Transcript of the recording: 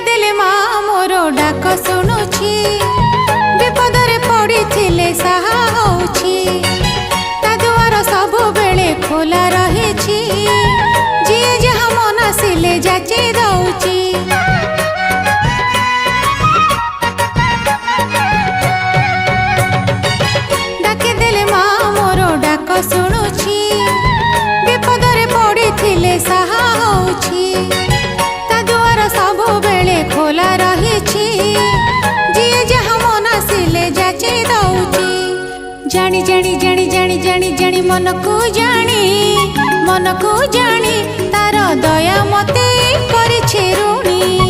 देले माँ मोर डाक शुणुछि विपदरे पड़िथिले साहा होछि ता दुआर सबु बेले खोला रहिछि जी जहाँ मन आसिले जाची दउछि डाके देले माँ मोर डाक शुणुछि विपदरे पड़िथिले साहा होछि ता दुआर सबु बेले खोला रहिछि जी जहाँ मन आसिले जाची दउछि जानी जानी जानी जानी जानी जानी मन को जानी तार दया मते करिछि ऋणी।